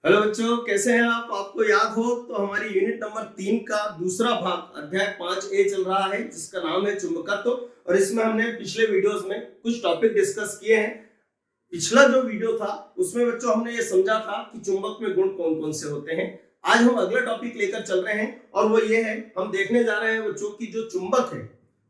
Hello बच्चों, कैसे हैं आप? आपको याद हो तो हमारी यूनिट नंबर 3 का दूसरा भाग अध्याय 5A चल रहा है, जिसका नाम है चुंबकत्व। और इसमें हमने पिछले वीडियोस में कुछ टॉपिक डिस्कस किए हैं। पिछला जो वीडियो था उसमें बच्चों हमने ये समझा था कि चुंबक में गुण कौन कौन से होते हैं। आज हम अगला टॉपिक लेकर चल रहे हैं और वो ये है, हम देखने जा रहे हैं बच्चों की जो चुंबक है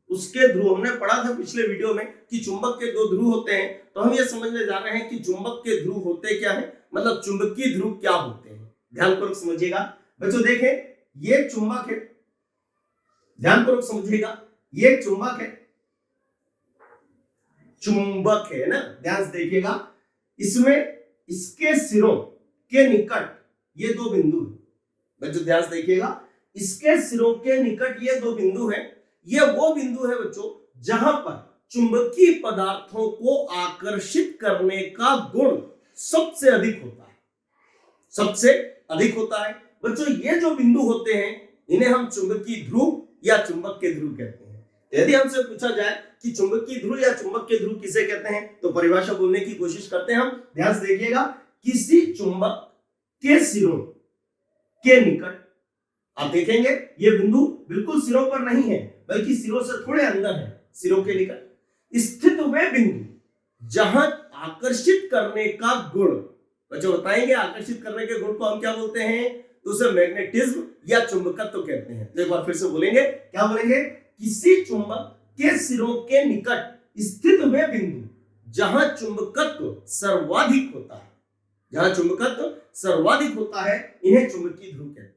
उसके ध्रुव। हमने पढ़ा था पिछले वीडियो में कि चुंबक के 2 ध्रुव होते हैं, तो हम ये समझने जा रहे हैं कि चुंबक के ध्रुव होते क्या है, मतलब चुंबकीय ध्रुव क्या होते हैं। ध्यानपूर्वक समझिएगा बच्चों। देखें, ये चुंबक है, ध्यानपूर्वक समझिएगा, ये चुंबक है, चुंबक है ना, ध्यान से देखिएगा। इसमें इसके सिरों के निकट ये 2 बिंदु है बच्चों, ध्यान से देखिएगा। इसके सिरों के निकट ये 2 बिंदु है। ये वो बिंदु है बच्चों जहां पर चुंबकीय पदार्थों को आकर्षित करने का गुण सबसे अधिक होता है, सबसे अधिक होता है बच्चों। ये जो बिंदु होते हैं इन्हें हम चुंबकीय ध्रुव या चुंबक के ध्रुव कहते हैं। यदि हमसे पूछा जाए कि चुंबकीय ध्रुव या चुंबक के ध्रुव किसे कहते हैं, तो परिभाषा बोलने की कोशिश करते हैं हम। ध्यान से देखिएगा, किसी चुंबक के सिरों के निकट, आप देखेंगे ये बिंदु बिल्कुल सिरों पर नहीं है बल्कि सिरों से थोड़े अंदर है, सिरों के निकट स्थित वे बिंदु जहां आकर्षित करने का गुण, बच्चों बताएंगे आकर्षित करने के गुण को हम क्या बोलते हैं, तो उसे मैग्नेटिज्म या चुंबकत्व कहते हैं। तो एक बार फिर से बोलेंगे, क्या बोलेंगे? किसी चुंबक के सिरों के निकट स्थित वे बिंदु जहां चुंबकत्व सर्वाधिक होता है, जहां चुंबकत्व सर्वाधिक होता है, इन्हें चुंबकीय ध्रुव कहते हैं।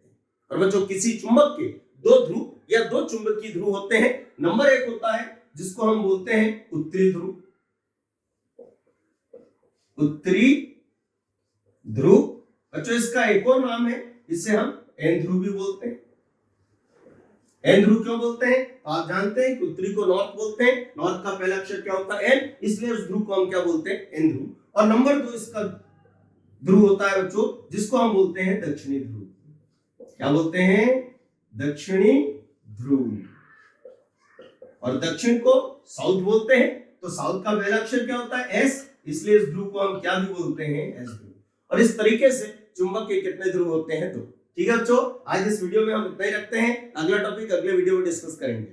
और बच्चों किसी चुंबक के 2 ध्रुव या 2 चुंबकीय ध्रुव होते हैं। नंबर 1 होता है जिसको हम बोलते हैं उत्तरी ध्रुव, उत्तरी ध्रुव। बच्चों इसका एक और नाम है, इसे हम एन ध्रुव भी बोलते हैं। एन ध्रुव क्यों बोलते हैं? आप जानते हैं कि उत्तरी को नॉर्थ बोलते हैं, नॉर्थ का पहला अक्षर क्या होता है? एन, इसलिए उस ध्रुव को हम क्या बोलते हैं? एन ध्रुव। और नंबर 2 इसका ध्रुव होता है बच्चों जिसको हम बोलते हैं दक्षिणी ध्रुव। क्या बोलते हैं? दक्षिणी ध्रुव। और दक्षिण को साउथ बोलते हैं, तो साउथ का पहला अक्षर क्या होता है? एस, इसलिए इस ध्रुव को हम क्या भी बोलते हैं? एस ध्रुव। और इस तरीके से चुंबक के कितने ध्रुव होते हैं? 2। ठीक है बच्चों, आज इस वीडियो में हम इतना ही रखते हैं। अगला टॉपिक अगले वीडियो में डिस्कस करेंगे।